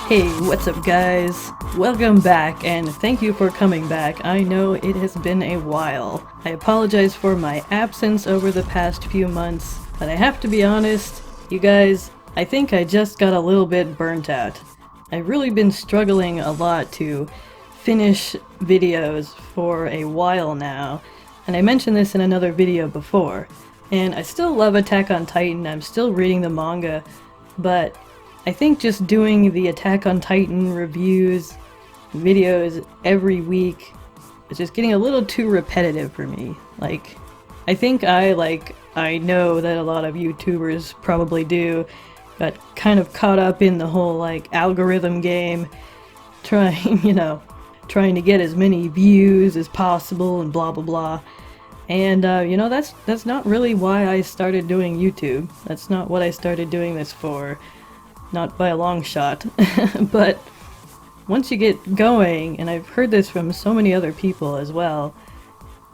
Hey, what's up guys? Welcome back and thank you for coming back. I know it has been a while. I apologize for my absence over the past few months, but I have to be honest, you guys, I think I just got a little bit burnt out. I've really been struggling a lot to finish videos for a while now, and I mentioned this in another video before, and I still love Attack on Titan, I'm still reading the manga, but I think just doing the Attack on Titan reviews, videos every week is just getting a little too repetitive for me. Like, I think I know that a lot of YouTubers probably do, got kind of caught up in the whole, algorithm game, trying to get as many views as possible and blah blah blah. And, that's not really why I started doing YouTube. That's not what I started doing this for. Not by a long shot, but once you get going, and I've heard this from so many other people as well,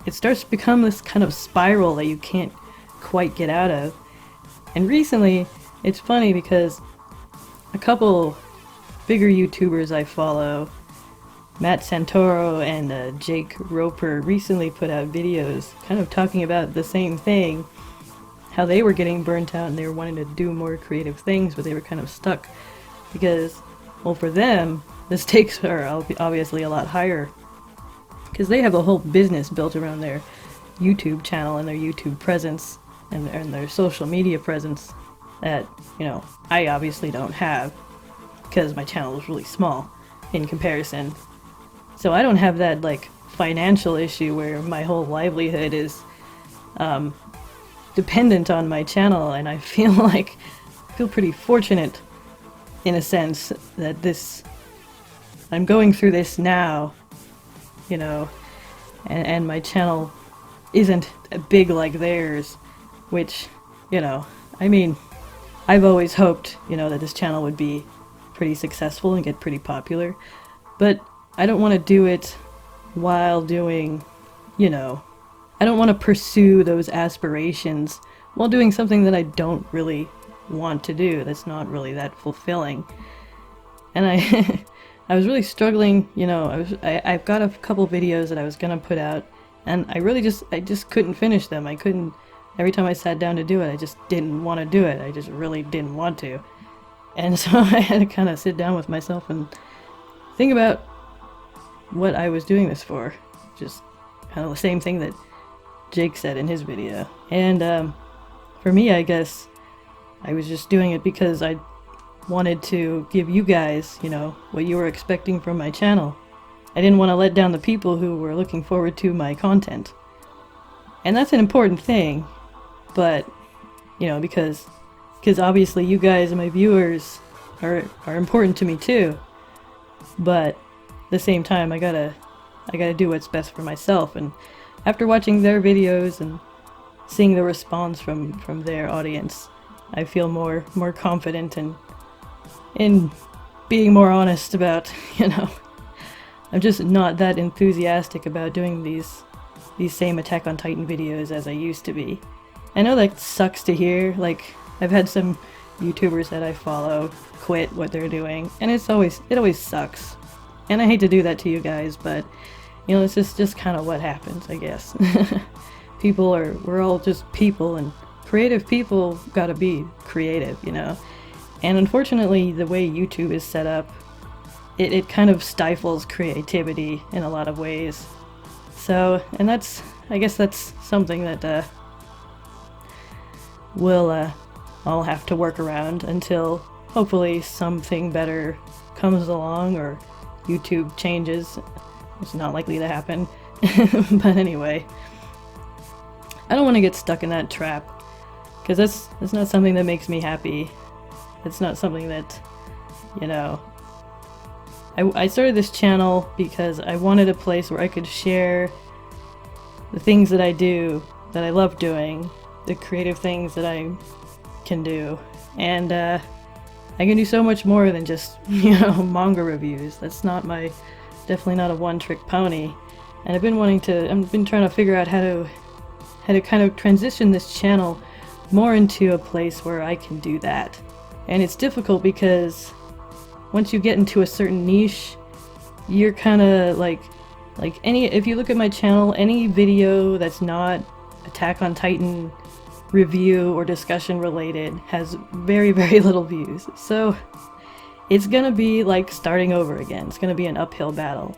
it starts to become this kind of spiral that you can't quite get out of. And recently, it's funny because a couple bigger YouTubers I follow, Matt Santoro and Jake Roper, recently put out videos kind of talking about the same thing. How they were getting burnt out and they were wanting to do more creative things, but they were kind of stuck because, well, for them, the stakes are obviously a lot higher because they have a whole business built around their YouTube channel and their YouTube presence and their social media presence that, I obviously don't have because my channel is really small in comparison. So I don't have that, financial issue where my whole livelihood is, dependent on my channel, and I feel pretty fortunate in a sense that I'm going through this now, and my channel isn't big like theirs, which, I've always hoped, that this channel would be pretty successful and get pretty popular, but I don't want to do it while doing, I don't want to pursue those aspirations while doing something that I don't really want to do, that's not really that fulfilling. And I was really struggling, I've got a couple videos that I was gonna put out, and I just couldn't finish them. I couldn't, every time I sat down to do it, I just didn't want to do it. I just really didn't want to. And so I had to kind of sit down with myself and think about what I was doing this for. Just kind of the same thing that Jake said in his video. And for me, I guess I was just doing it because I wanted to give you guys, what you were expecting from my channel. I didn't want to let down the people who were looking forward to my content. And that's an important thing, but, because obviously you guys and my viewers are important to me too. But at the same time, I gotta do what's best for myself. And after watching their videos and seeing the response from their audience, I feel more confident in being more honest about, I'm just not that enthusiastic about doing these same Attack on Titan videos as I used to be. I know that sucks to hear, I've had some YouTubers that I follow quit what they're doing, and it always sucks. And I hate to do that to you guys, but it's just kind of what happens, I guess. We're all just people, and creative people gotta be creative, And unfortunately, the way YouTube is set up, it kind of stifles creativity in a lot of ways. So, and I guess that's something that we'll all have to work around until hopefully something better comes along or YouTube changes. It's not likely to happen. But anyway, I don't want to get stuck in that trap, because that's not something that makes me happy. It's not something that, I started this channel because I wanted a place where I could share the things that I do, that I love doing, the creative things that I can do, and I can do so much more than just, manga reviews. That's definitely not a one-trick pony, and I've been trying to figure out how to kind of transition this channel more into a place where I can do that. And it's difficult because once you get into a certain niche, you're kind of like if you look at my channel, any video that's not Attack on Titan review or discussion related has very, very little views. So it's gonna be like starting over again. It's gonna be an uphill battle.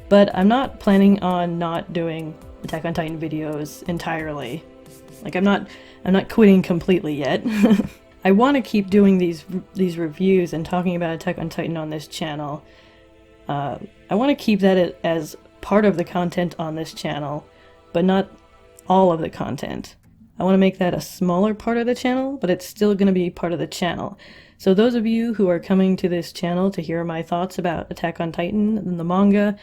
But I'm not planning on not doing Attack on Titan videos entirely. Like I'm not quitting completely yet. I want to keep doing these reviews and talking about Attack on Titan on this channel. I want to keep that as part of the content on this channel, but not all of the content. I want to make that a smaller part of the channel, but it's still going to be part of the channel. So those of you who are coming to this channel to hear my thoughts about Attack on Titan and the manga,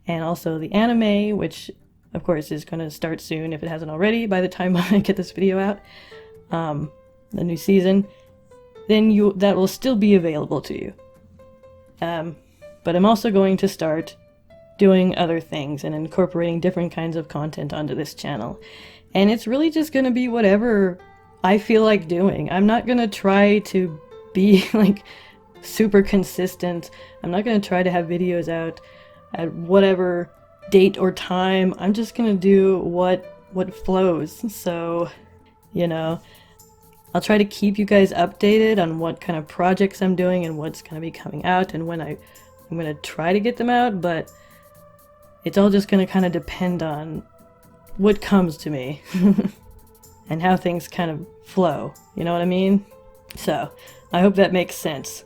and also the anime, which of course is going to start soon if it hasn't already by the time I get this video out, the new season, then that will still be available to you. But I'm also going to start doing other things and incorporating different kinds of content onto this channel. And it's really just going to be whatever I feel like doing. I'm not going to try to be like super consistent. I'm not going to try to have videos out at whatever date or time. I'm just going to do what flows. So, you know, I'll try to keep you guys updated on what kind of projects I'm doing and what's going to be coming out and when I'm going to try to get them out, but it's all just going to kind of depend on what comes to me and how things kind of flow, you know what I mean? So, I hope that makes sense.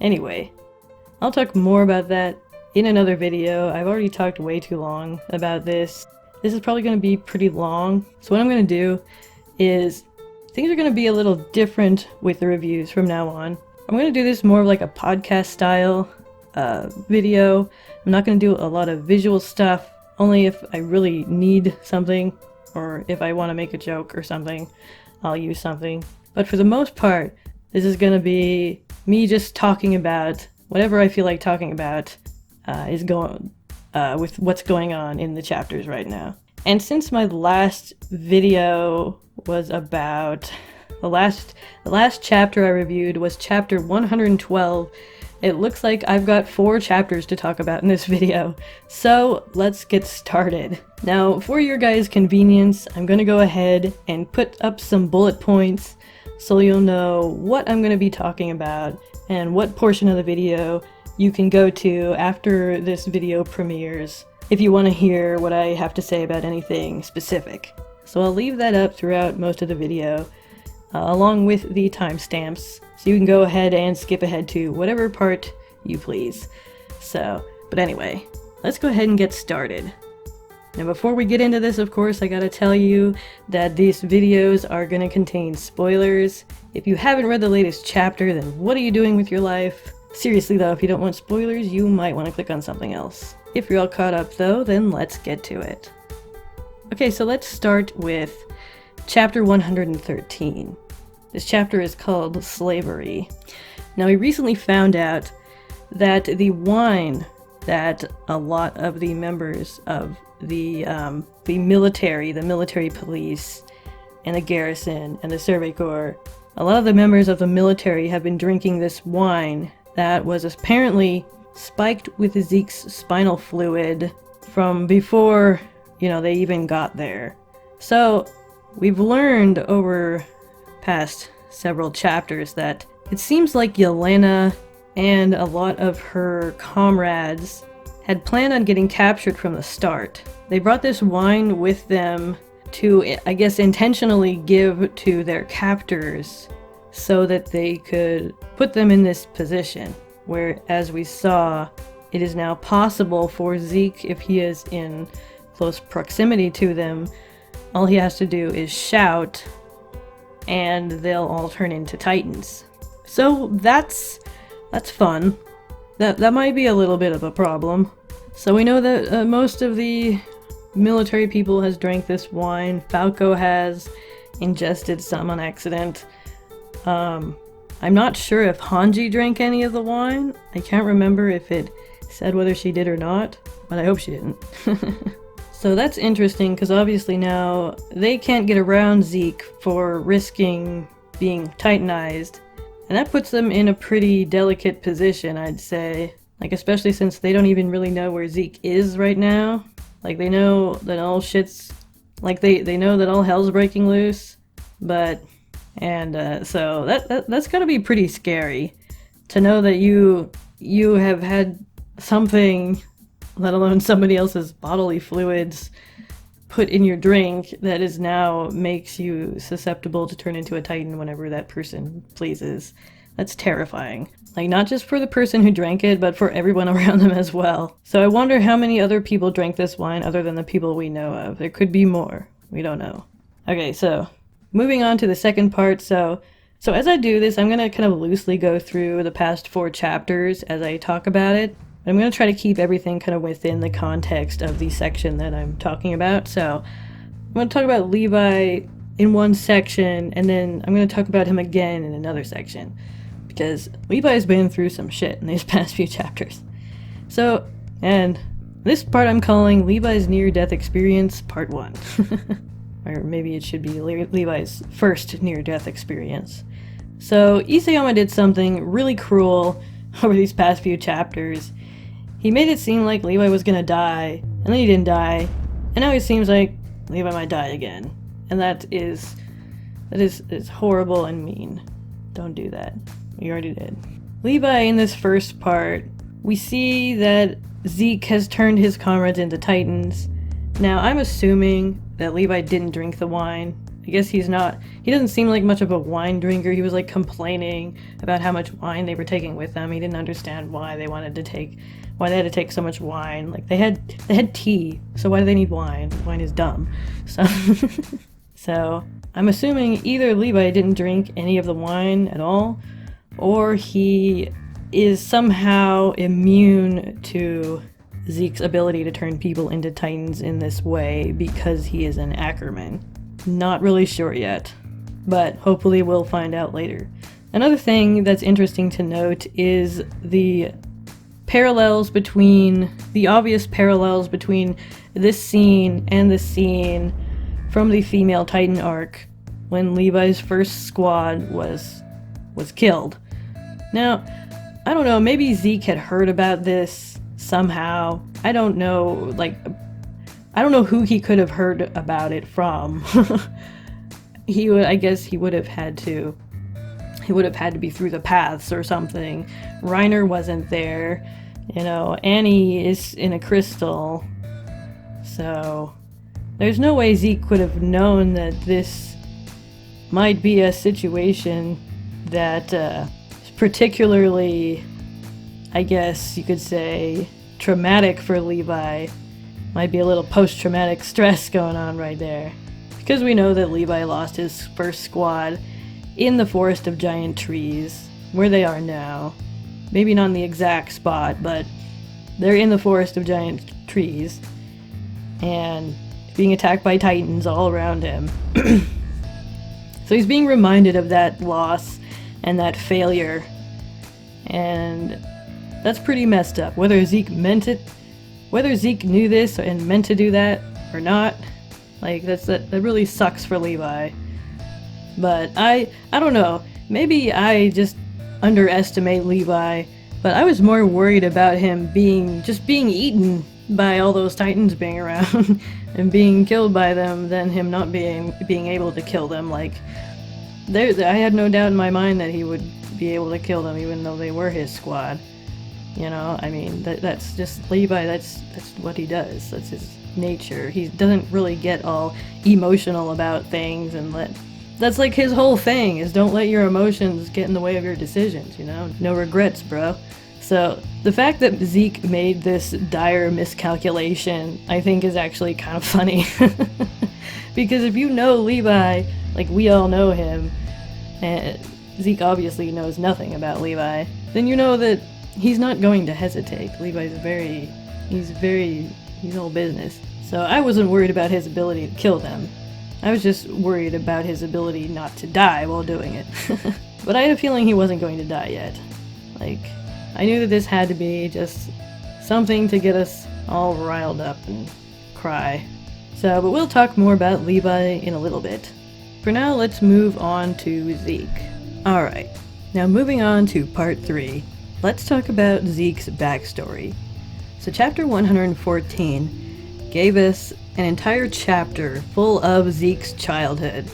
Anyway, I'll talk more about that in another video. I've already talked way too long about this. This is probably going to be pretty long, so what I'm going to do is things are going to be a little different with the reviews from now on. I'm going to do this more of like a podcast style video. I'm not going to do a lot of visual stuff, only if I really need something, or if I want to make a joke or something, I'll use something. But for the most part, this is going to be me just talking about whatever I feel like talking about with what's going on in the chapters right now. And since my last video was about the last chapter I reviewed was chapter 112, it looks like I've got 4 chapters to talk about in this video. So let's get started. Now, for your guys' convenience, I'm going to go ahead and put up some bullet points so you'll know what I'm going to be talking about and what portion of the video you can go to after this video premieres if you want to hear what I have to say about anything specific. So I'll leave that up throughout most of the video, along with the timestamps, so you can go ahead and skip ahead to whatever part you please. But anyway, let's go ahead and get started. Now before we get into this, of course, I gotta tell you that these videos are gonna contain spoilers. If you haven't read the latest chapter, then what are you doing with your life? Seriously though, if you don't want spoilers, you might want to click on something else. If you're all caught up though, then let's get to it. Okay, so let's start with chapter 113. This chapter is called Slavery. Now we recently found out that the wine that a lot of the members of the military police and the garrison and the Survey Corps, a lot of the members of the military have been drinking this wine that was apparently spiked with Zeke's spinal fluid from before, they even got there. So we've learned over past several chapters that it seems like Yelena and a lot of her comrades had planned on getting captured from the start. They brought this wine with them to, I guess, intentionally give to their captors so that they could put them in this position where, as we saw, it is now possible for Zeke, if he is in close proximity to them, all he has to do is shout and they'll all turn into Titans. So that's fun. That might be a little bit of a problem. So we know that most of the military people has drank this wine. Falco has ingested some on accident. I'm not sure if Hanji drank any of the wine. I can't remember if it said whether she did or not, but I hope she didn't. So that's interesting, because obviously now they can't get around Zeke for risking being Titanized And that puts them in a pretty delicate position, I'd say. Like, especially since they don't even really know where Zeke is right now. Like, they know that all shit's... Like, they know that all hell's breaking loose. But... And, so that's gotta be pretty scary. To know that you have had something, let alone somebody else's bodily fluids, put in your drink that is now makes you susceptible to turn into a Titan whenever that person pleases. That's terrifying. Like, not just for the person who drank it, but for everyone around them as well. So I wonder how many other people drank this wine other than the people we know of. There could be more. We don't know. Okay, so moving on to the second part. So as I do this, I'm going to kind of loosely go through the past 4 chapters as I talk about it. I'm going to try to keep everything kind of within the context of the section that I'm talking about. So I'm going to talk about Levi in one section, and then I'm going to talk about him again in another section. Because Levi's been through some shit in these past few chapters. So, and this part I'm calling Levi's near-death experience part 1. Or maybe it should be Levi's first near-death experience. So, Isayama did something really cruel over these past few chapters. He made it seem like Levi was gonna die, and then he didn't die, and now it seems like Levi might die again. And that is horrible and mean. Don't do that. You already did. Levi, in this first part, we see that Zeke has turned his comrades into Titans. Now, I'm assuming that Levi didn't drink the wine. I guess he doesn't seem like much of a wine drinker. He was like complaining about how much wine they were taking with them. He didn't understand why they had to take so much wine. Like, they had tea, so why do they need wine? Wine is dumb. So I'm assuming either Levi didn't drink any of the wine at all, or he is somehow immune to Zeke's ability to turn people into Titans in this way because he is an Ackerman. Not really sure yet, but hopefully we'll find out later. Another thing that's interesting to note is the obvious parallels between this scene and the scene from the female Titan arc when Levi's first squad was killed. Now, I don't know, maybe Zeke had heard about this somehow. I don't know who he could have heard about it from. I guess he would have had to be through the paths or something. Reiner wasn't there. Annie is in a crystal. So there's no way Zeke could have known that this might be a situation that is particularly, I guess you could say, traumatic for Levi. Might be a little post-traumatic stress going on right there. Because we know that Levi lost his first squad in the Forest of Giant Trees, where they are now. Maybe not in the exact spot, but they're in the Forest of Giant Trees. And being attacked by Titans all around him. So he's being reminded of that loss and that failure. And that's pretty messed up. Whether Zeke knew this and meant to do that or not, that really sucks for Levi. But I don't know. Maybe I just underestimate Levi, but I was more worried about him being eaten by all those Titans being around and being killed by them than him not being able to kill them. I had no doubt in my mind that he would be able to kill them even though they were his squad. That's just Levi, that's what he does. That's his nature. He doesn't really get all emotional about things, and that's like his whole thing, is don't let your emotions get in the way of your decisions, No regrets, bro. So the fact that Zeke made this dire miscalculation, I think, is actually kind of funny. Because if you know Levi, like we all know him, and Zeke obviously knows nothing about Levi, then you know that he's not going to hesitate. He's all business. So I wasn't worried about his ability to kill them. I was just worried about his ability not to die while doing it. But I had a feeling he wasn't going to die yet. I knew that this had to be just something to get us all riled up and cry. But we'll talk more about Levi in a little bit. For now, let's move on to Zeke. Alright, Now moving on to part 3, let's talk about Zeke's backstory. So chapter 114 gave us an entire chapter full of Zeke's childhood.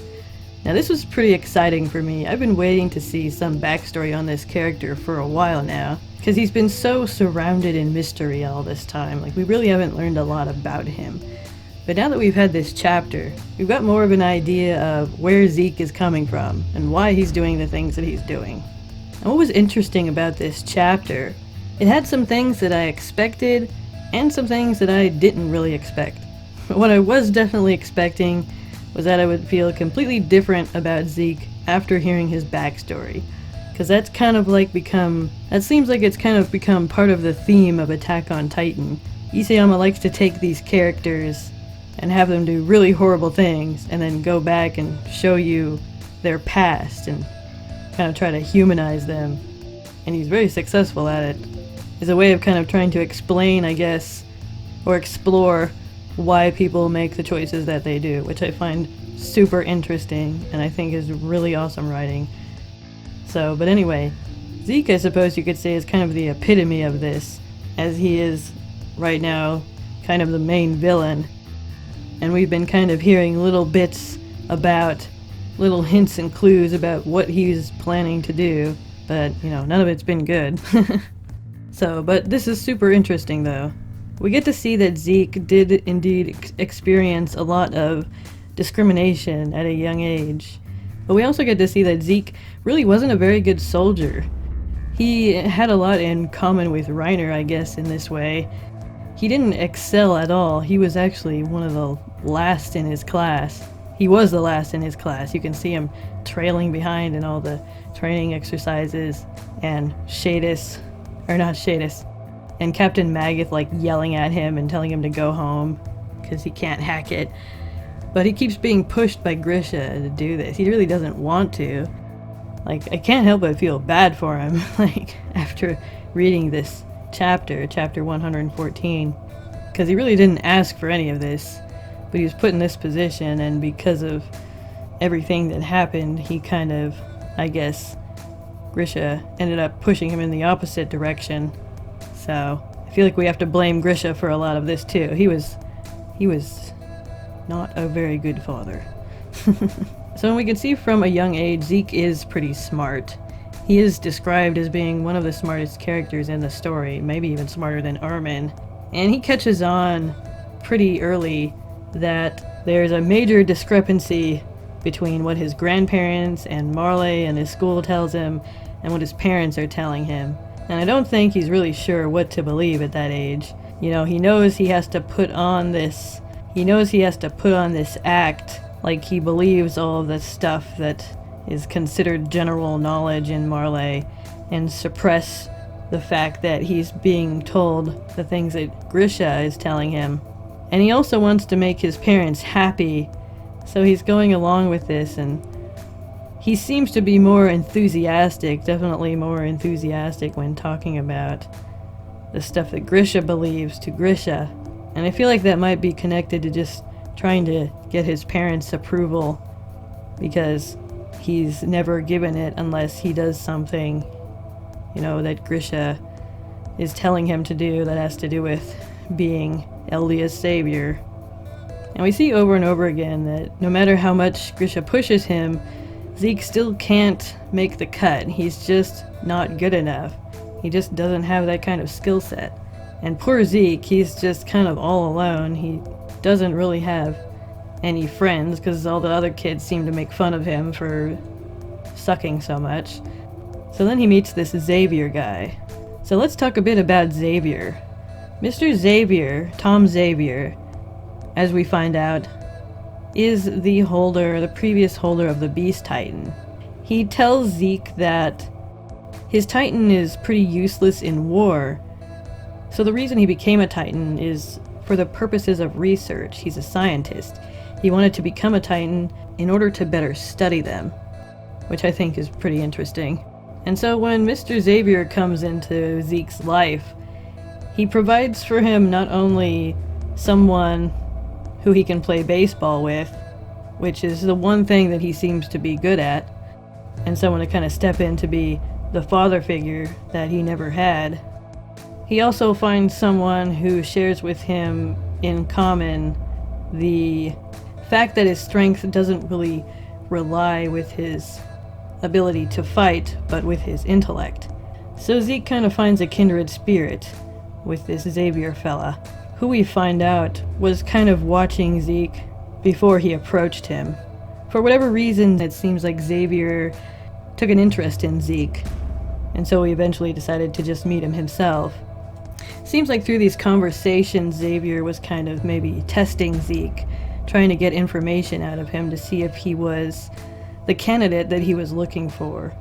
Now this was pretty exciting for me. I've been waiting to see some backstory on this character for a while now, because he's been so surrounded in mystery all this time. Like, we really haven't learned a lot about him. But now that we've had this chapter, we've got more of an idea of where Zeke is coming from and why he's doing the things that he's doing. And what was interesting about this chapter, it had some things that I expected and some things that I didn't really expect. But what I was definitely expecting was that I would feel completely different about Zeke after hearing his backstory. Because that's kind of like that seems like it's kind of become part of the theme of Attack on Titan. Isayama likes to take these characters and have them do really horrible things, and then go back and show you their past and kind of try to humanize them. And he's very successful at it. It's a way of kind of trying to explain, I guess, or explore why people make the choices that they do, which I find super interesting and I think is really awesome writing. So, but anyway, Zeke, I suppose you could say, is kind of the epitome of this, as he is right now kind of the main villain. And we've been kind of hearing little bits about, little hints and clues about what he's planning to do, but, you know, none of it's been good. So, but this is super interesting though. We get to see that Zeke did indeed experience a lot of discrimination at a young age. But we also get to see that Zeke really wasn't a very good soldier. He had a lot in common with Reiner, I guess, in this way. He didn't excel at all. He was actually one of the last in his class. He was the last in his class. You can see him trailing behind in all the training exercises, and and Captain Maggoth like yelling at him and telling him to go home because he can't hack it. But he keeps being pushed by Grisha to do this. He really doesn't want to. Like, I can't help but feel bad for him, like, after reading this chapter 114, because he really didn't ask for any of this, but he was put in this position, and because of everything that happened, he kind of, I guess, Grisha ended up pushing him in the opposite direction. So I feel like we have to blame Grisha for a lot of this too. He was not a very good father. So we can see from a young age, Zeke is pretty smart. He is described as being one of the smartest characters in the story, maybe even smarter than Armin. And he catches on pretty early that there's a major discrepancy between what his grandparents and Marley and his school tells him and what his parents are telling him. And I don't think he's really sure what to believe at that age. You know, he knows he has to put on this act, like he believes all of the stuff that is considered general knowledge in Marley, and suppress the fact that he's being told the things that Grisha is telling him. And he also wants to make his parents happy, so he's going along with this, and he seems to be more enthusiastic, definitely more enthusiastic when talking about the stuff that Grisha believes to Grisha. And I feel like that might be connected to just trying to get his parents' approval, because he's never given it unless he does something, you know, that Grisha is telling him to do that has to do with being Eldia's savior. And we see over and over again that no matter how much Grisha pushes him, Zeke still can't make the cut. He's just not good enough. He just doesn't have that kind of skill set. And poor Zeke, he's just kind of all alone. He doesn't really have any friends because all the other kids seem to make fun of him for sucking so much. So then he meets this Xavier guy. So let's talk a bit about Xavier. Mr. Xavier, Tom Xavier, as we find out, is the previous holder of the Beast Titan. He tells Zeke that his Titan is pretty useless in war, so the reason he became a Titan is for the purposes of research. He's a scientist. He wanted to become a Titan in order to better study them, which I think is pretty interesting. And so when Mr. Xavier comes into Zeke's life, he provides for him not only someone who he can play baseball with, which is the one thing that he seems to be good at, and someone to kind of step in to be the father figure that he never had. He also finds someone who shares with him in common the fact that his strength doesn't really rely with his ability to fight, but with his intellect. So Zeke kind of finds a kindred spirit with this Xavier fella, who we find out was kind of watching Zeke before he approached him. For whatever reason, it seems like Xavier took an interest in Zeke, and so he eventually decided to just meet him himself. Seems like through these conversations, Xavier was kind of maybe testing Zeke, trying to get information out of him to see if he was the candidate that he was looking for.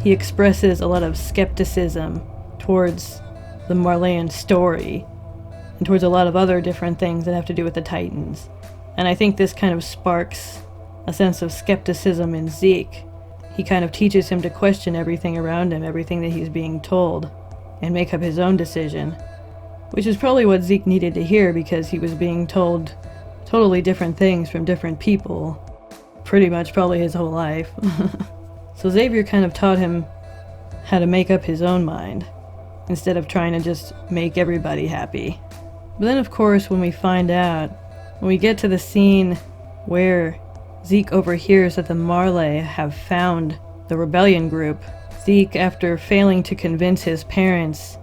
He expresses a lot of skepticism towards the Marleyan story, and towards a lot of other different things that have to do with the Titans. And I think this kind of sparks a sense of skepticism in Zeke. He kind of teaches him to question everything around him, everything that he's being told, and make up his own decision. Which is probably what Zeke needed to hear, because he was being told totally different things from different people, pretty much probably his whole life. So Xavier kind of taught him how to make up his own mind, instead of trying to just make everybody happy. But then of course when we get to the scene where Zeke overhears that the Marley have found the rebellion group, Zeke, after failing to convince his parents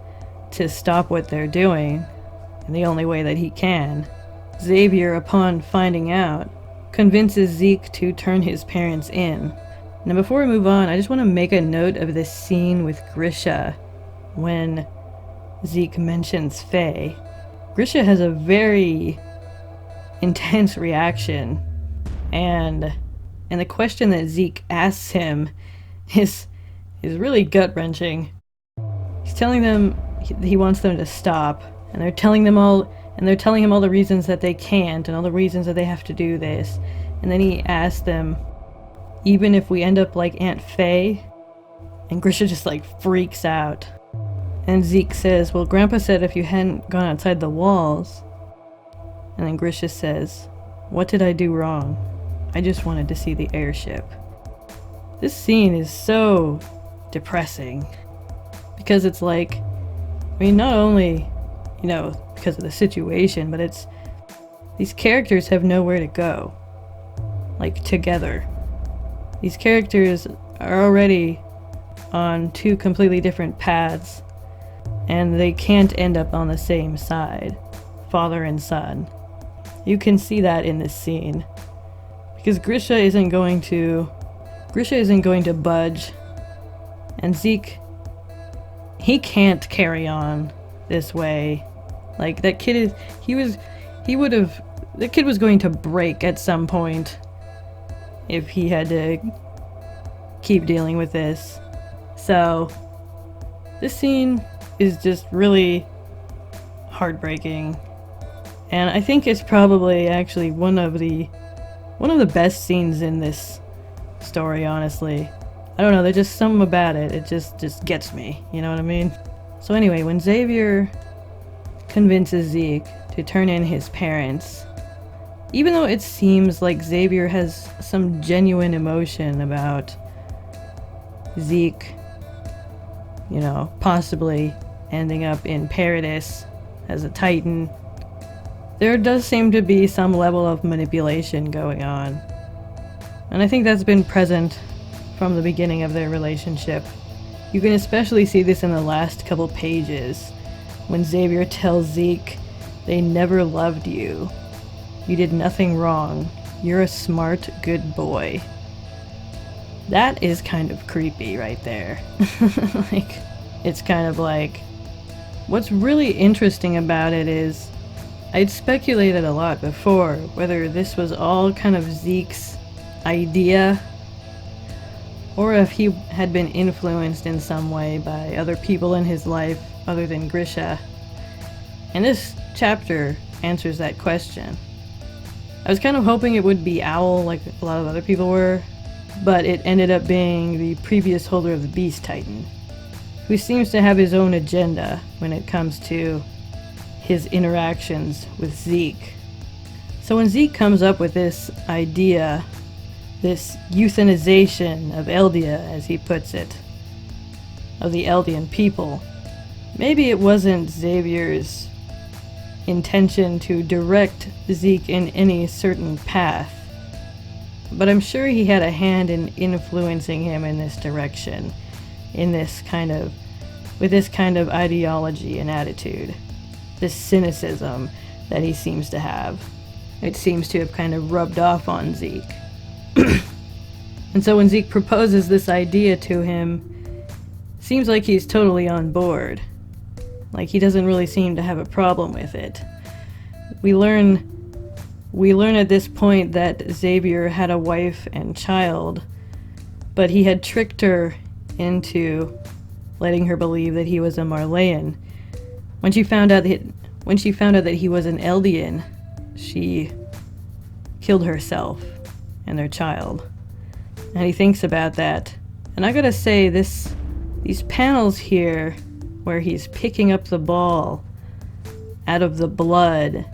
to stop what they're doing, in the only way that he can, Xavier, upon finding out, convinces Zeke to turn his parents in. Now before we move on, I just want to make a note of this scene with Grisha when Zeke mentions Faye. Grisha has a very intense reaction, and the question that Zeke asks him is really gut-wrenching. He's telling them he wants them to stop, and they're telling him all the reasons that they can't, and all the reasons that they have to do this. And then he asks them, even if we end up like Aunt Faye? And Grisha just like freaks out. And Zeke says, well, Grandpa said if you hadn't gone outside the walls. And then Grisha says, what did I do wrong? I just wanted to see the airship. This scene is so depressing, because it's like, I mean, not only, because of the situation, but it's, these characters have nowhere to go, like, together. These characters are already on two completely different paths, and they can't end up on the same side, father and son. You can see that in this scene, because Grisha isn't going to budge, and Zeke, he can't carry on this way. Like, that kid the kid was going to break at some point if he had to keep dealing with this. So, this scene is just really heartbreaking. And I think it's probably actually one of the best scenes in this story, honestly. I don't know, there's just something about it. It just gets me, you know what I mean? So anyway, when Xavier convinces Zeke to turn in his parents, even though it seems like Xavier has some genuine emotion about Zeke, possibly ending up in paradise as a Titan, there does seem to be some level of manipulation going on. And I think that's been present from the beginning of their relationship. You can especially see this in the last couple pages, when Xavier tells Zeke, they never loved you. You did nothing wrong. You're a smart, good boy. That is kind of creepy right there. Like, it's kind of like, what's really interesting about it is, I'd speculated a lot before whether this was all kind of Zeke's idea, or if he had been influenced in some way by other people in his life other than Grisha. And this chapter answers that question. I was kind of hoping it would be Owl like a lot of other people were, but it ended up being the previous holder of the Beast Titan, who seems to have his own agenda when it comes to his interactions with Zeke. So when Zeke comes up with this idea, this euthanization of Eldia, as he puts it, of the Eldian people. Maybe it wasn't Xavier's intention to direct Zeke in any certain path, but I'm sure he had a hand in influencing him in this direction, with this kind of ideology and attitude, this cynicism that he seems to have. It seems to have kind of rubbed off on Zeke. And so when Zeke proposes this idea to him, seems like he's totally on board. Like, he doesn't really seem to have a problem with it. We learn at this point that Xavier had a wife and child, but he had tricked her into letting her believe that he was a Marleyan. When she found out that he was an Eldian, she killed herself and their child. And he thinks about that. And I gotta say, these panels here where he's picking up the ball out of the blood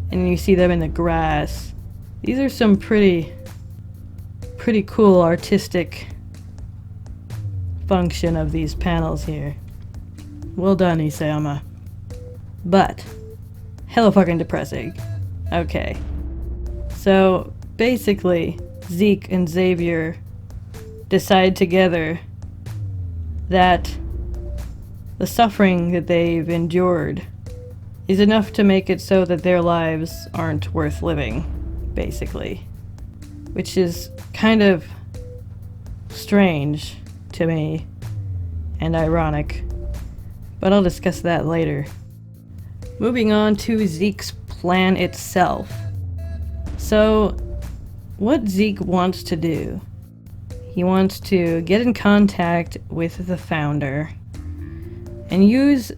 and you see them in the grass, these are some pretty cool artistic function of these panels here. Well done, Isayama. But hella fucking depressing. Okay. So basically, Zeke and Xavier decide together that the suffering that they've endured is enough to make it so that their lives aren't worth living, basically. Which is kind of strange to me and ironic, but I'll discuss that later. Moving on to Zeke's plan itself. So, what Zeke wants to do, he wants to get in contact with the Founder and use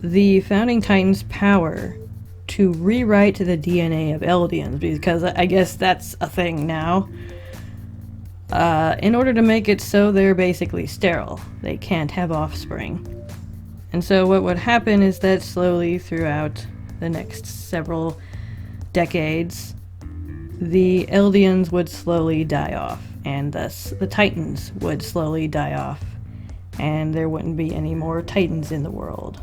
the Founding Titan's power to rewrite the DNA of Eldians, because I guess that's a thing now, in order to make it so they're basically sterile. They can't have offspring. And so what would happen is that slowly throughout the next several decades, the Eldians would slowly die off, and thus the Titans would slowly die off, and there wouldn't be any more Titans in the world.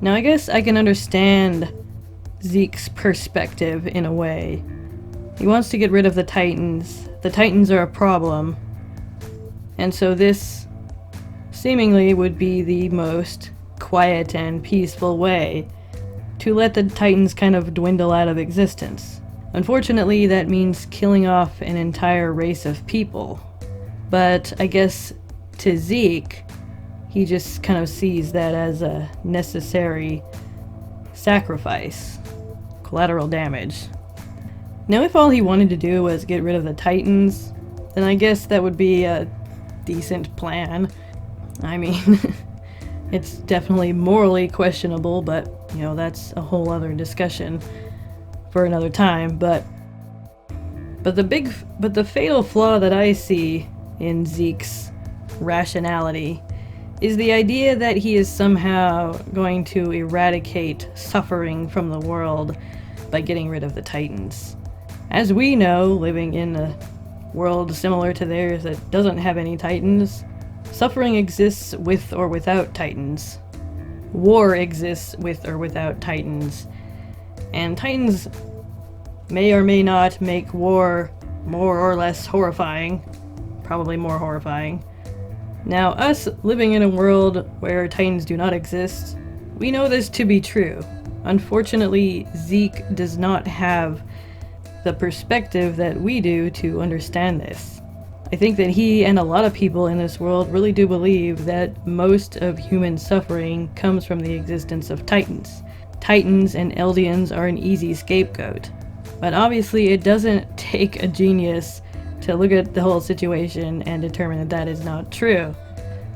Now, I guess I can understand Zeke's perspective in a way. He wants to get rid of the Titans. The Titans are a problem, and so this seemingly would be the most quiet and peaceful way to let the Titans kind of dwindle out of existence. Unfortunately, that means killing off an entire race of people. But I guess to Zeke, he just kind of sees that as a necessary sacrifice. Collateral damage. Now, if all he wanted to do was get rid of the Titans, then I guess that would be a decent plan. I mean, it's definitely morally questionable, but, you know, that's a whole other discussion for another time. But the fatal flaw that I see in Zeke's rationality is the idea that he is somehow going to eradicate suffering from the world by getting rid of the Titans. As we know, living in a world similar to theirs that doesn't have any Titans, suffering exists with or without Titans. War exists with or without Titans. And Titans may or may not make war more or less horrifying. Probably more horrifying. Now, us living in a world where Titans do not exist, we know this to be true. Unfortunately, Zeke does not have the perspective that we do to understand this. I think that he and a lot of people in this world really do believe that most of human suffering comes from the existence of Titans. Titans and Eldians are an easy scapegoat. But obviously it doesn't take a genius to look at the whole situation and determine that that is not true.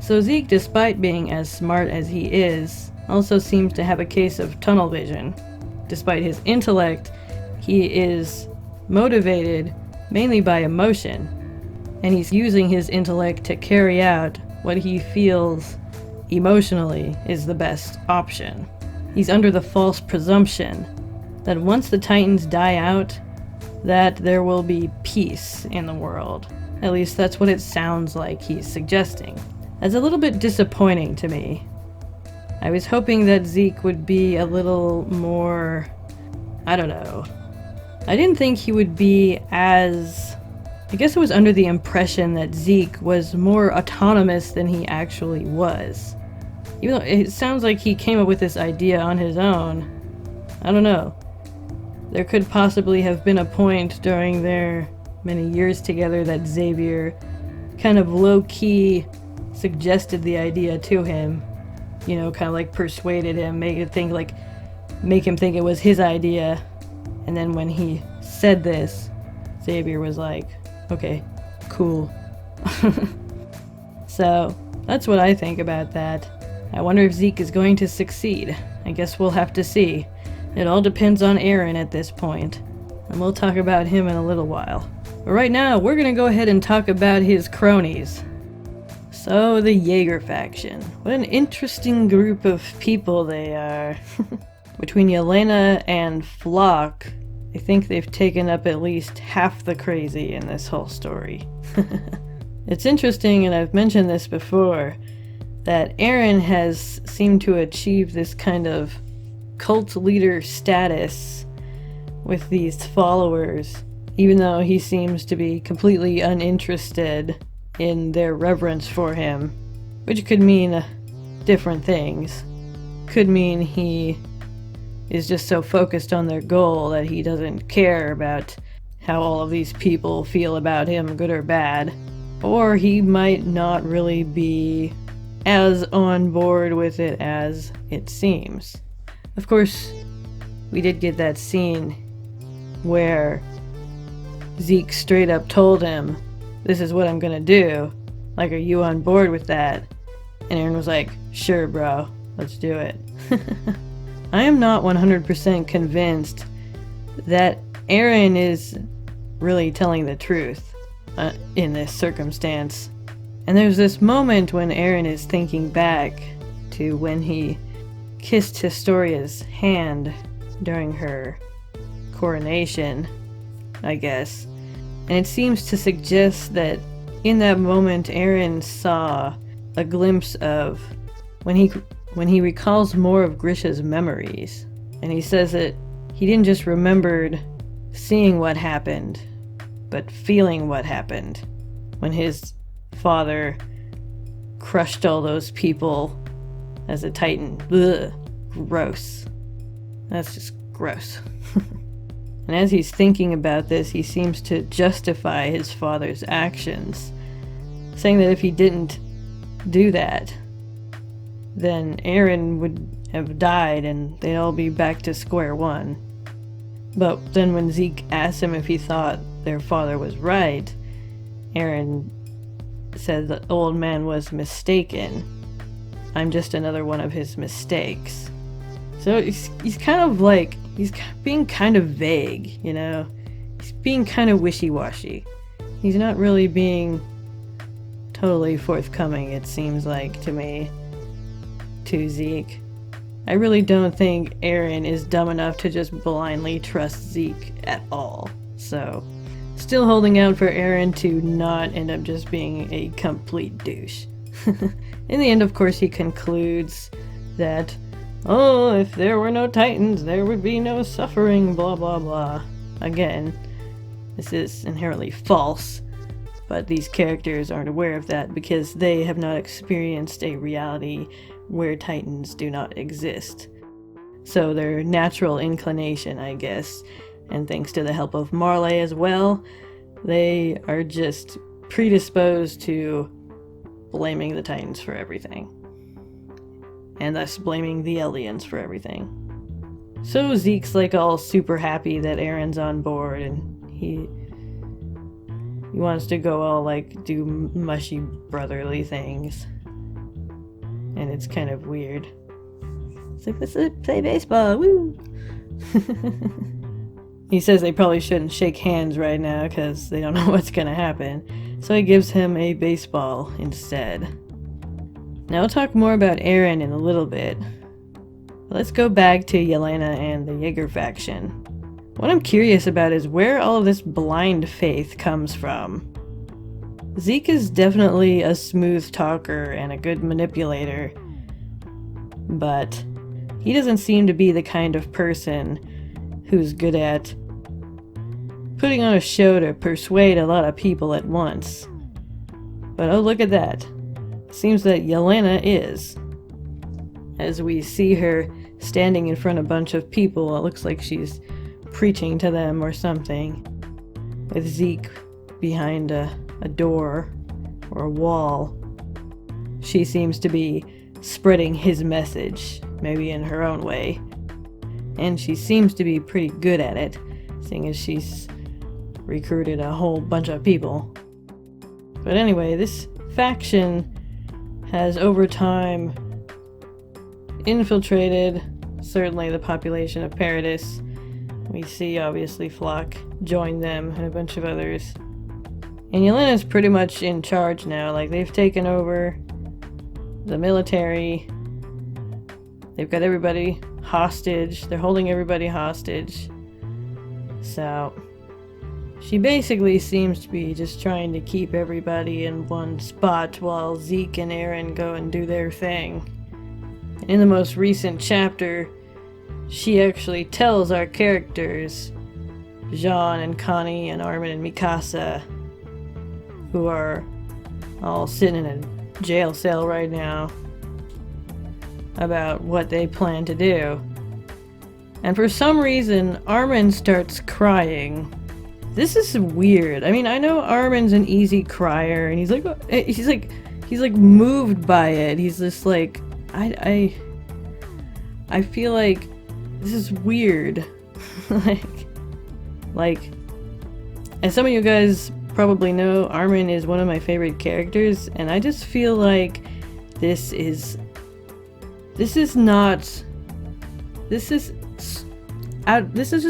So Zeke, despite being as smart as he is, also seems to have a case of tunnel vision. Despite his intellect, he is motivated mainly by emotion, and he's using his intellect to carry out what he feels emotionally is the best option. He's under the false presumption that once the Titans die out, that there will be peace in the world. At least that's what it sounds like he's suggesting. That's a little bit disappointing to me. I was hoping that Zeke would be a little more... I don't know. I didn't think he would be as... I guess I was under the impression that Zeke was more autonomous than he actually was. Even though it sounds like he came up with this idea on his own. I don't know. There could possibly have been a point during their many years together that Xavier kind of low-key suggested the idea to him. You know, kind of like persuaded him, make him think it was his idea. And then when he said this, Xavier was like, okay, cool. So, that's what I think about that. I wonder if Zeke is going to succeed. I guess we'll have to see. It all depends on Eren at this point. And we'll talk about him in a little while. But right now, we're gonna go ahead and talk about his cronies. So, the Jaeger faction. What an interesting group of people they are. Between Yelena and Flock, I think they've taken up at least half the crazy in this whole story. It's interesting, and I've mentioned this before, that Eren has seemed to achieve this kind of cult leader status with these followers, even though he seems to be completely uninterested in their reverence for him, which could mean different things. Could mean he is just so focused on their goal that he doesn't care about how all of these people feel about him, good or bad. Or he might not really be as on board with it as it seems. Of course, we did get that scene where Zeke straight up told him, "This is what I'm gonna do. Like, are you on board with that?" And Eren was like, "Sure, bro. Let's do it." I am not 100% convinced that Eren is really telling the truth in this circumstance. And there's this moment when Eren is thinking back to when he kissed Historia's hand during her coronation, I guess. And it seems to suggest that in that moment Eren saw a glimpse of when he recalls more of Grisha's memories. And he says that he didn't just remembered seeing what happened, but feeling what happened when his father crushed all those people as a titan. Ugh, gross. That's just gross. And as he's thinking about this, he seems to justify his father's actions, saying that if he didn't do that, then Eren would have died and they'd all be back to square one. But then when Zeke asked him if he thought their father was right, Eren said the old man was mistaken. I'm just another one of his mistakes. So he's kind of like, he's being kind of vague, you know? He's being kind of wishy-washy. He's not really being totally forthcoming, it seems like to me, to Zeke. I really don't think Eren is dumb enough to just blindly trust Zeke at all. So, still holding out for Eren to not end up just being a complete douche. In the end, of course, he concludes that, oh, if there were no Titans, there would be no suffering, blah blah blah. Again, this is inherently false, but these characters aren't aware of that because they have not experienced a reality where Titans do not exist. So their natural inclination, I guess, and thanks to the help of Marley as well, they are just predisposed to blaming the Titans for everything. And thus blaming the aliens for everything. So Zeke's like all super happy that Eren's on board, and he wants to go all like do mushy brotherly things. And it's kind of weird. It's like, let's play baseball, woo! He says they probably shouldn't shake hands right now because they don't know what's gonna happen. So he gives him a baseball instead. Now we'll talk more about Eren in a little bit. Let's go back to Yelena and the Jaeger faction. What I'm curious about is where all of this blind faith comes from. Zeke is definitely a smooth talker and a good manipulator, but he doesn't seem to be the kind of person who's good at putting on a show to persuade a lot of people at once. But oh, look at that. Seems that Yelena is. As we see her standing in front of a bunch of people, it looks like she's preaching to them or something, with Zeke behind a door or a wall. She seems to be spreading his message, maybe in her own way. And she seems to be pretty good at it, seeing as she's recruited a whole bunch of people. But anyway, this faction has over time infiltrated certainly the population of Paradis. We see obviously Flock join them and a bunch of others. And Yelena's pretty much in charge now. Like, they've taken over the military. They've got everybody hostage. They're holding everybody hostage. So she basically seems to be just trying to keep everybody in one spot while Zeke and Eren go and do their thing. And in the most recent chapter, she actually tells our characters, Jean and Connie and Armin and Mikasa, who are all sitting in a jail cell right now, about what they plan to do. And for some reason, Armin starts crying. This is weird. I mean, I know Armin's an easy crier, and he's like moved by it. He's just like, I feel like this is weird. like, as some of you guys probably know, Armin is one of my favorite characters, and I just feel like this is just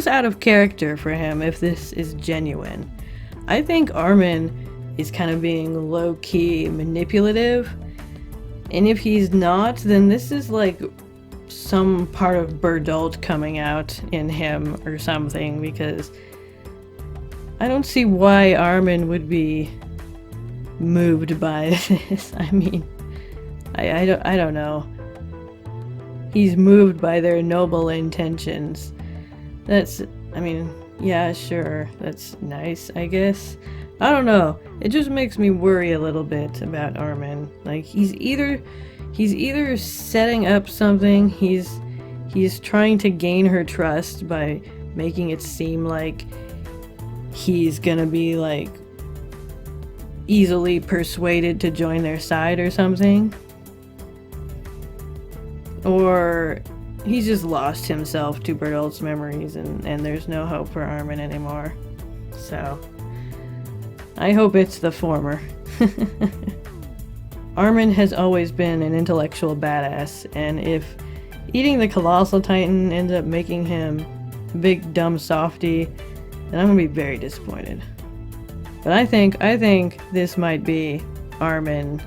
out of character for him if this is genuine. I think Armin is kind of being low-key manipulative, and if he's not, then this is like some part of Bertolt coming out in him or something, because I don't see why Armin would be moved by this. I mean, I don't know. He's moved by their noble intentions. I mean, yeah, sure, that's nice, I guess. I don't know. It just makes me worry a little bit about Armin. Like, he's either setting up something, he's trying to gain her trust by making it seem like he's gonna be, like, easily persuaded to join their side or something. Or he's just lost himself to Bertolt's memories and there's no hope for Armin anymore. So, I hope it's the former. Armin has always been an intellectual badass, and if eating the Colossal Titan ends up making him a big dumb softy, then I'm gonna be very disappointed. But I think this might be Armin.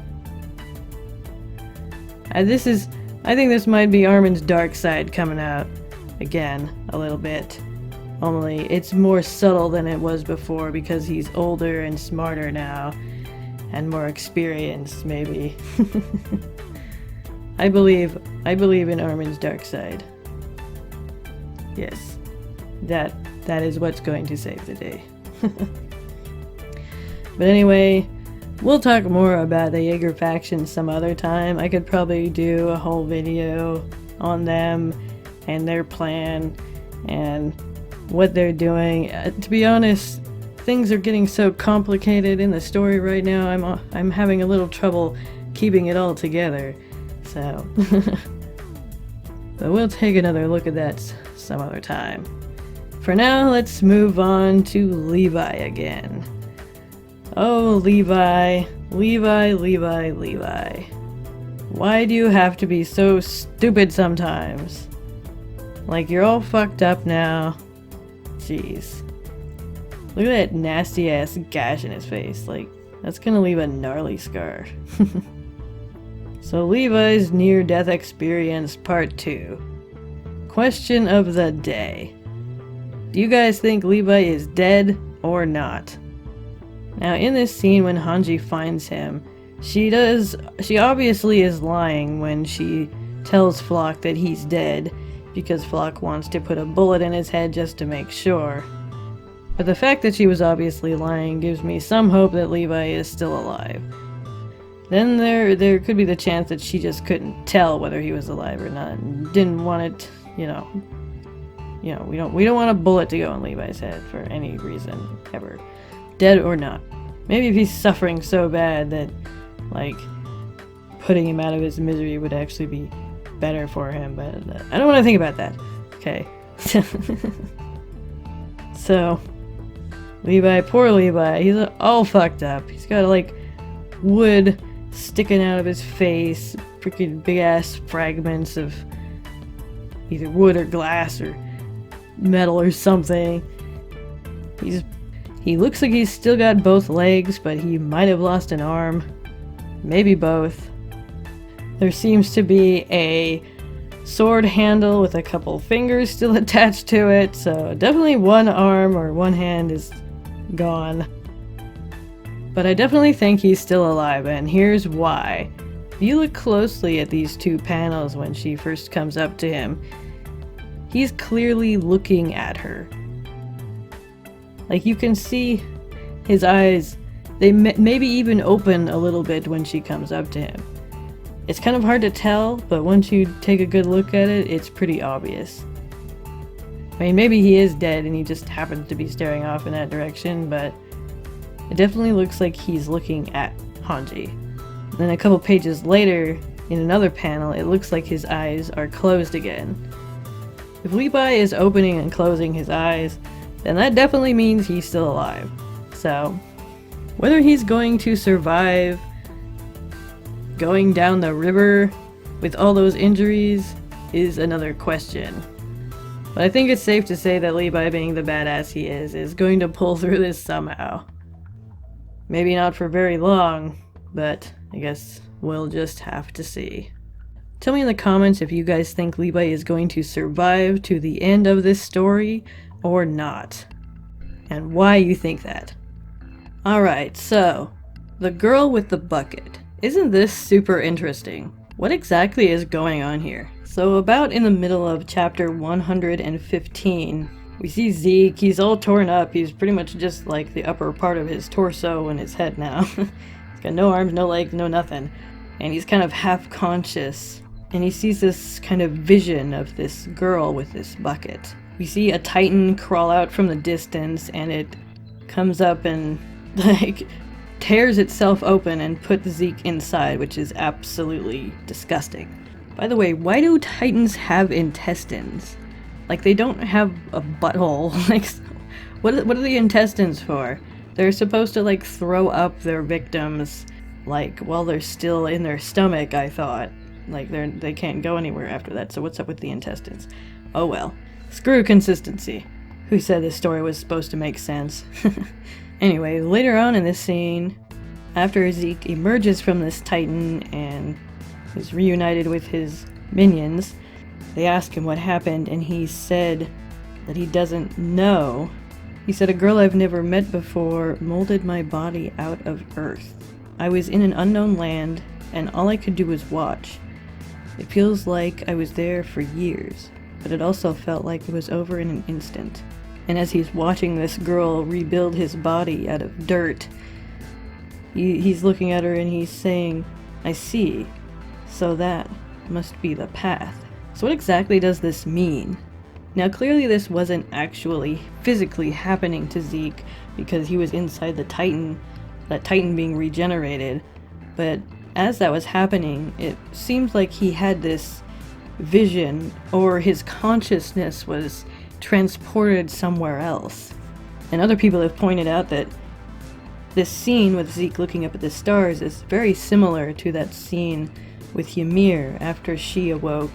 I think this might be Armin's dark side coming out again a little bit. Only it's more subtle than it was before because he's older and smarter now and more experienced, maybe. I believe in Armin's dark side. Yes. That is what's going to save the day. But anyway, we'll talk more about the Jaeger faction some other time. I could probably do a whole video on them and their plan and what they're doing. To be honest, things are getting so complicated in the story right now. I'm having a little trouble keeping it all together. So, but we'll take another look at that some other time. For now, let's move on to Levi again. Oh, Levi. Why do you have to be so stupid sometimes? Like, you're all fucked up now. Jeez. Look at that nasty ass gash in his face. Like, that's gonna leave a gnarly scar. So, Levi's near-death experience part 2. Question of the day. Do you guys think Levi is dead or not? Now in this scene when Hanji finds him, she obviously is lying when she tells Flock that he's dead, because Flock wants to put a bullet in his head just to make sure. But the fact that she was obviously lying gives me some hope that Levi is still alive. Then there could be the chance that she just couldn't tell whether he was alive or not, and didn't want it, we don't want a bullet to go in Levi's head for any reason, ever. Dead or not. Maybe if he's suffering so bad that, like, putting him out of his misery would actually be better for him, but I don't want to think about that. Okay. So, Levi, poor Levi, he's all fucked up. He's got, like, wood sticking out of his face, freaking big-ass fragments of either wood or glass or metal or something. He looks like he's still got both legs, but he might have lost an arm. Maybe both. There seems to be a sword handle with a couple fingers still attached to it, so definitely one arm or one hand is gone. But I definitely think he's still alive, and here's why. If you look closely at these two panels when she first comes up to him, he's clearly looking at her. Like, you can see his eyes, they maybe even open a little bit when she comes up to him. It's kind of hard to tell, but once you take a good look at it, it's pretty obvious. I mean, maybe he is dead and he just happens to be staring off in that direction, but it definitely looks like he's looking at Hanji. And then a couple pages later, in another panel, it looks like his eyes are closed again. If Levi is opening and closing his eyes, then that definitely means he's still alive. So, whether he's going to survive going down the river with all those injuries is another question. But I think it's safe to say that Levi, being the badass he is going to pull through this somehow. Maybe not for very long, but I guess we'll just have to see. Tell me in the comments if you guys think Levi is going to survive to the end of this story or not, and why you think that. Alright, so, the girl with the bucket. Isn't this super interesting? What exactly is going on here? So about in the middle of chapter 115, we see Zeke. He's all torn up. He's pretty much just like the upper part of his torso and his head now. He's got no arms, no legs, no nothing. And he's kind of half conscious. And he sees this kind of vision of this girl with this bucket. We see a titan crawl out from the distance, and it comes up and, like, tears itself open and puts Zeke inside, which is absolutely disgusting. By the way, why do titans have intestines? Like, they don't have a butthole. Like, what are the intestines for? They're supposed to, like, throw up their victims, like, while they're still in their stomach, I thought. Like, they can't go anywhere after that, so what's up with the intestines? Oh well. Screw consistency. Who said this story was supposed to make sense? Anyway, later on in this scene, after Zeke emerges from this titan and is reunited with his minions, they ask him what happened, and he said that he doesn't know. He said, "A girl I've never met before molded my body out of earth. I was in an unknown land, and all I could do was watch. It feels like I was there for years, but it also felt like it was over in an instant." And as he's watching this girl rebuild his body out of dirt, he's looking at her and he's saying, "I see. So that must be the path." So what exactly does this mean? Now clearly this wasn't actually physically happening to Zeke because he was inside the Titan, that Titan being regenerated, but as that was happening, it seems like he had this vision, or his consciousness was transported somewhere else. And other people have pointed out that this scene with Zeke looking up at the stars is very similar to that scene with Ymir after she awoke,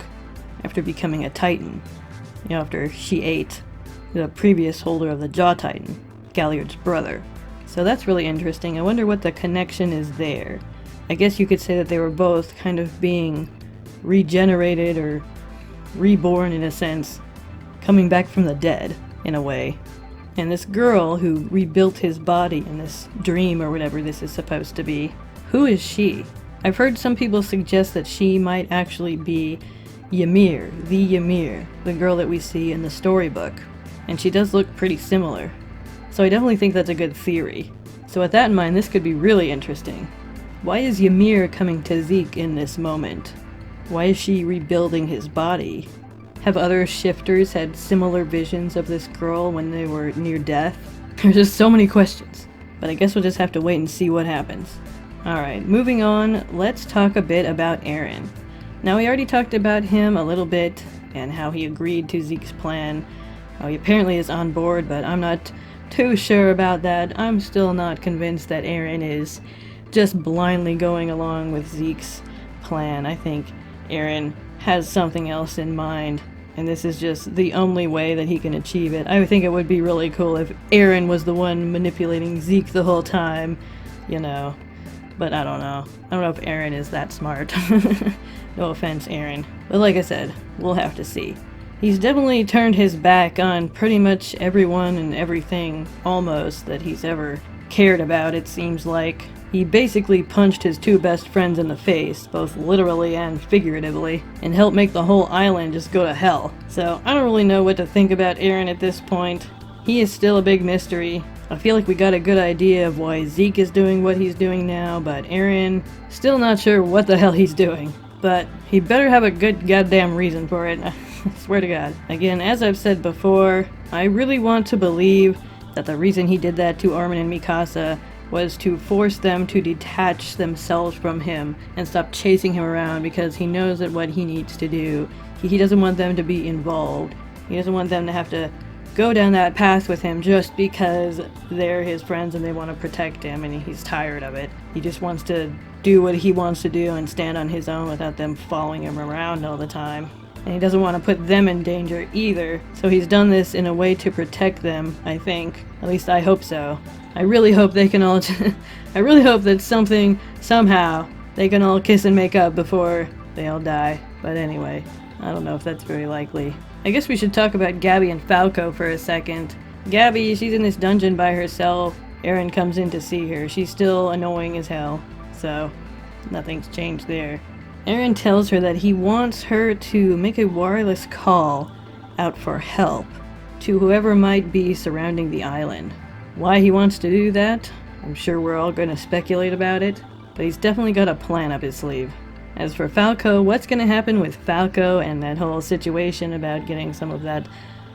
after becoming a Titan. You know, after she ate the previous holder of the Jaw Titan, Galliard's brother. So that's really interesting. I wonder what the connection is there. I guess you could say that they were both kind of being regenerated or reborn in a sense, coming back from the dead, in a way. And this girl who rebuilt his body in this dream or whatever this is supposed to be, who is she? I've heard some people suggest that she might actually be Ymir, the girl that we see in the storybook. And she does look pretty similar. So I definitely think that's a good theory. So with that in mind, this could be really interesting. Why is Ymir coming to Zeke in this moment? Why is she rebuilding his body? Have other shifters had similar visions of this girl when they were near death? There's just so many questions. But I guess we'll just have to wait and see what happens. Alright, moving on, let's talk a bit about Eren. Now we already talked about him a little bit, and how he agreed to Zeke's plan. How he apparently is on board, but I'm not too sure about that. I'm still not convinced that Eren is just blindly going along with Zeke's plan. I think Eren has something else in mind, and this is just the only way that he can achieve it. I would think it would be really cool if Eren was the one manipulating Zeke the whole time, you know. But I don't know. I don't know if Eren is that smart. No offense, Eren. But like I said, we'll have to see. He's definitely turned his back on pretty much everyone and everything, almost, that he's ever cared about, it seems like. He basically punched his two best friends in the face, both literally and figuratively, and helped make the whole island just go to hell. So I don't really know what to think about Eren at this point. He is still a big mystery. I feel like we got a good idea of why Zeke is doing what he's doing now, but Eren, still not sure what the hell he's doing. But he better have a good goddamn reason for it. I swear to God. Again, as I've said before, I really want to believe that the reason he did that to Armin and Mikasa was to force them to detach themselves from him and stop chasing him around, because he knows that what he needs to do. He doesn't want them to be involved. He doesn't want them to have to go down that path with him just because they're his friends and they want to protect him, and he's tired of it. He just wants to do what he wants to do and stand on his own without them following him around all the time. And he doesn't want to put them in danger either, so he's done this in a way to protect them, I think. At least I hope so. I really hope they can all I really hope that somehow, they can all kiss and make up before they all die. But anyway, I don't know if that's very likely. I guess we should talk about Gabby and Falco for a second. Gabby, she's in this dungeon by herself. Eren comes in to see her. She's still annoying as hell, so nothing's changed there. Eren tells her that he wants her to make a wireless call out for help to whoever might be surrounding the island. Why he wants to do that, I'm sure we're all going to speculate about it, but he's definitely got a plan up his sleeve. As for Falco, what's going to happen with Falco and that whole situation about getting some of that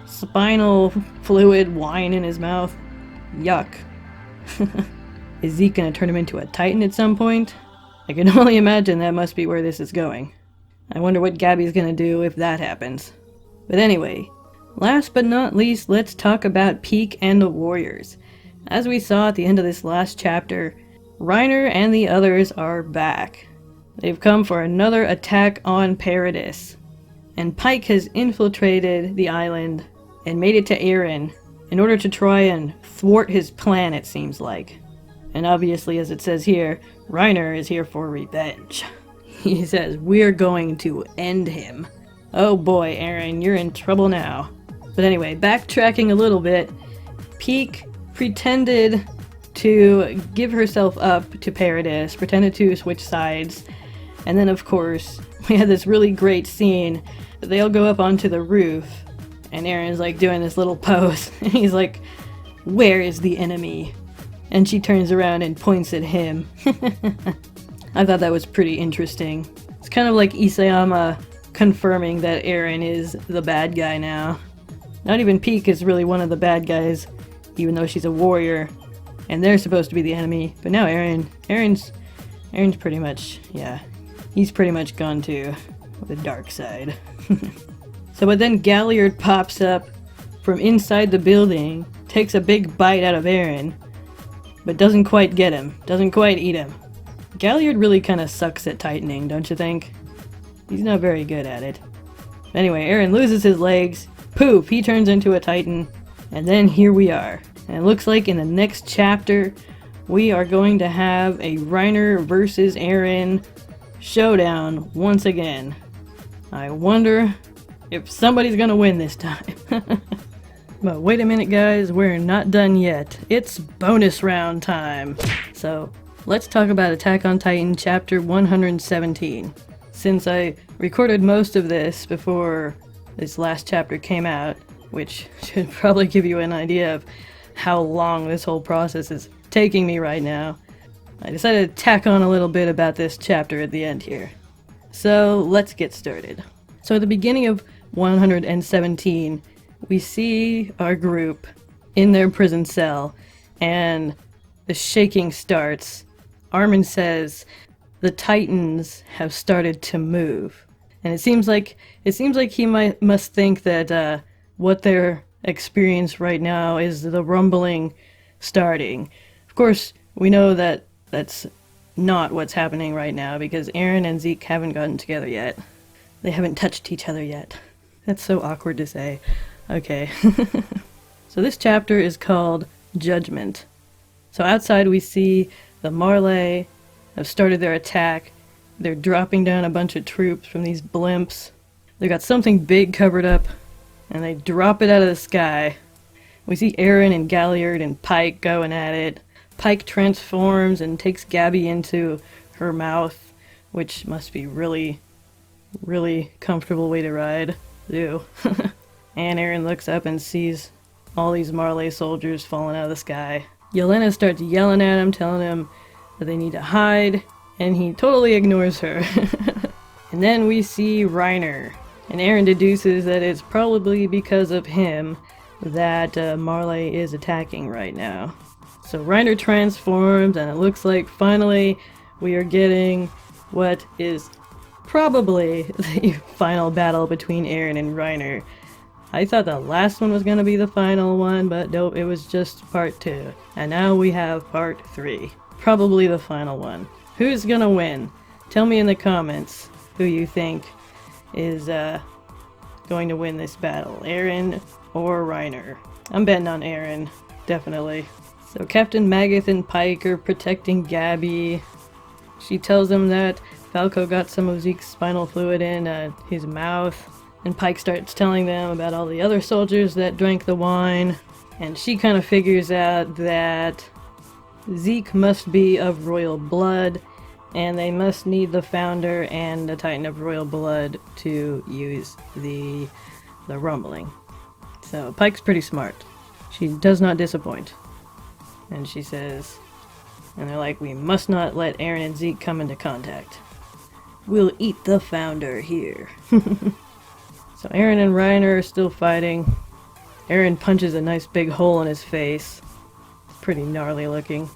spinal fluid wine in his mouth? Yuck. Is Zeke going to turn him into a Titan at some point? I can only imagine that must be where this is going. I wonder what Gabby's going to do if that happens. But anyway, last but not least, let's talk about Piek and the Warriors. As we saw at the end of this last chapter, Reiner and the others are back. They've come for another attack on Paradis. And Piek has infiltrated the island and made it to Eren in order to try and thwart his plan, it seems like. And obviously, as it says here, Reiner is here for revenge. He says, "We're going to end him." Oh boy, Eren, you're in trouble now. But anyway, backtracking a little bit, Piek pretended to give herself up to Paradis, pretended to switch sides, and then of course, we had this really great scene. They all go up onto the roof, and Eren's like doing this little pose, and he's like, "Where is the enemy?" And she turns around and points at him. I thought that was pretty interesting. It's kind of like Isayama confirming that Eren is the bad guy now. Not even Piek is really one of the bad guys, even though she's a warrior, and they're supposed to be the enemy. But now Eren's pretty much, yeah, he's pretty much gone to the dark side. But then Galliard pops up from inside the building, takes a big bite out of Eren, but doesn't quite get him, doesn't quite eat him. Galliard really kind of sucks at tightening, don't you think? He's not very good at it. Anyway, Eren loses his legs, poof, he turns into a Titan, and then here we are. And it looks like in the next chapter, we are going to have a Reiner versus Eren showdown once again. I wonder if somebody's gonna win this time. But wait a minute guys, we're not done yet. It's bonus round time. So let's talk about Attack on Titan chapter 117. Since I recorded most of this before this last chapter came out, which should probably give you an idea of how long this whole process is taking me right now, I decided to tack on a little bit about this chapter at the end here. So let's get started. So at the beginning of 117, we see our group in their prison cell, and the shaking starts. Armin says the Titans have started to move, and it seems like he must think that what they're experiencing right now is the rumbling starting. Of course, we know that that's not what's happening right now because Eren and Zeke haven't gotten together yet. They haven't touched each other yet. That's so awkward to say. Okay. So this chapter is called Judgment. So outside we see the Marley have started their attack. They're dropping down a bunch of troops from these blimps. They got something big covered up, and they drop it out of the sky. We see Eren and Galliard and Piek going at it. Piek transforms and takes Gabby into her mouth, which must be really, really comfortable way to ride. Ew. And Eren looks up and sees all these Marley soldiers falling out of the sky. Yelena starts yelling at him, telling him that they need to hide, and he totally ignores her. And then we see Reiner, and Eren deduces that it's probably because of him that Marley is attacking right now. So Reiner transforms, and it looks like finally we are getting what is probably the final battle between Eren and Reiner. I thought the last one was going to be the final one, but nope, it was just part 2. And now we have part 3. Probably the final one. Who's going to win? Tell me in the comments who you think is going to win this battle. Eren or Reiner? I'm betting on Eren, definitely. So Captain Magath and Piek are protecting Gabby. She tells him that Falco got some of Zeke's spinal fluid in his mouth. And Piek starts telling them about all the other soldiers that drank the wine. And she kind of figures out that Zeke must be of royal blood, and they must need the founder and the Titan of royal blood to use the rumbling. So Piek's pretty smart. She does not disappoint. And she says, and they're like, we must not let Eren and Zeke come into contact. We'll eat the founder here. So Eren and Reiner are still fighting. Eren punches a nice big hole in his face. Pretty gnarly looking.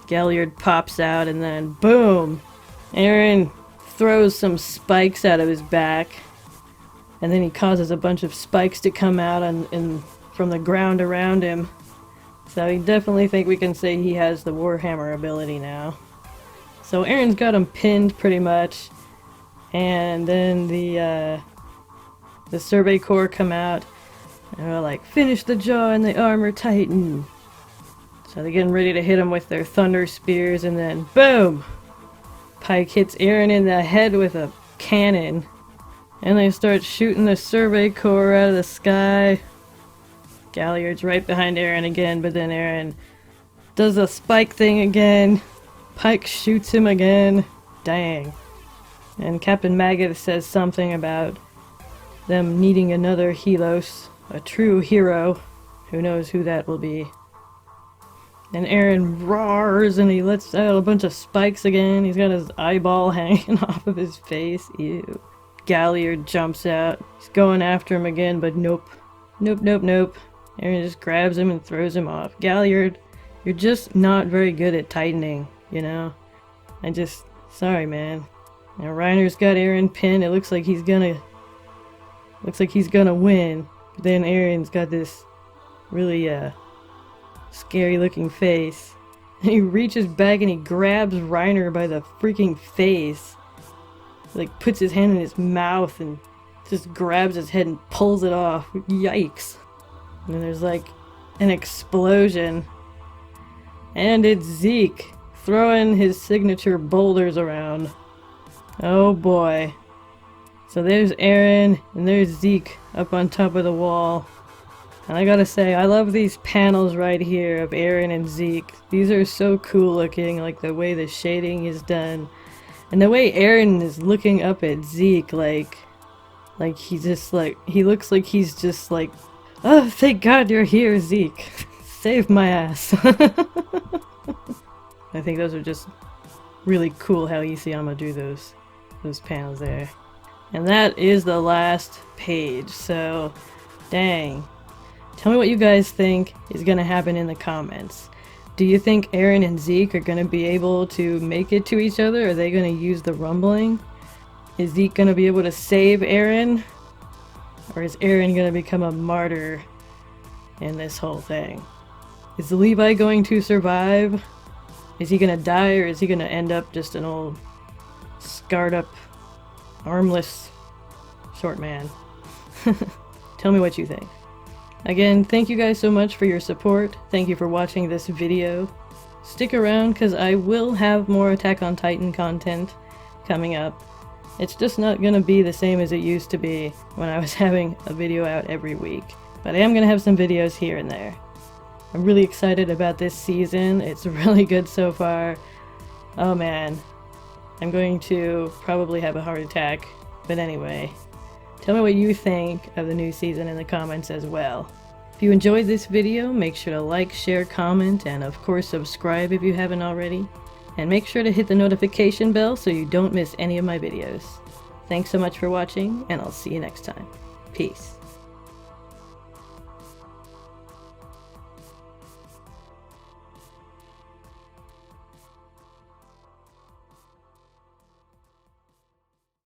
Galliard pops out and then boom! Eren throws some spikes out of his back. And then he causes a bunch of spikes to come out from the ground around him. So I definitely think we can say he has the Warhammer ability now. So Eren's got him pinned pretty much. And then the Survey Corps come out, and they're like, finish the jaw and the armor titan. So they're getting ready to hit him with their thunder spears, and then boom! Piek hits Eren in the head with a cannon, and they start shooting the Survey Corps out of the sky. Galliard's right behind Eren again, but then Eren does a spike thing again. Piek shoots him again. Dang. And Captain Magath says something about them needing another Helos, a true hero. Who knows who that will be. And Eren roars and he lets out a bunch of spikes again. He's got his eyeball hanging off of his face. Ew. Galliard jumps out. He's going after him again, but nope. Nope, nope, nope. Eren just grabs him and throws him off. Galliard, you're just not very good at tightening, you know? Sorry, man. Now Reiner's got Eren pinned. It looks like he's gonna win. Then Eren's got this really scary looking face. And he reaches back and he grabs Reiner by the freaking face. Like puts his hand in his mouth and just grabs his head and pulls it off. Yikes. And then there's like an explosion. And it's Zeke throwing his signature boulders around. Oh boy. So there's Eren and there's Zeke up on top of the wall. And I gotta say, I love these panels right here of Eren and Zeke. These are so cool looking, like the way the shading is done. And the way Eren is looking up at Zeke, like he's just like, he looks like he's just like, oh, thank God you're here, Zeke. Save my ass. I think those are just really cool how Isayama drew those panels there. And that is the last page, so dang. Tell me what you guys think is gonna happen in the comments. Do you think Eren and Zeke are gonna be able to make it to each other? Are they gonna use the rumbling? Is Zeke gonna be able to save Eren? Or is Eren gonna become a martyr in this whole thing? Is Levi going to survive? Is he gonna die, or is he gonna end up just an old scarred up, armless, short man? Tell me what you think. Again, thank you guys so much for your support. Thank you for watching this video. Stick around because I will have more Attack on Titan content coming up. It's just not gonna be the same as it used to be when I was having a video out every week. But I am gonna have some videos here and there. I'm really excited about this season. It's really good so far. Oh man. I'm going to probably have a heart attack. But anyway, tell me what you think of the new season in the comments as well. If you enjoyed this video, make sure to like, share, comment, and of course subscribe if you haven't already. And make sure to hit the notification bell so you don't miss any of my videos. Thanks so much for watching, and I'll see you next time. Peace.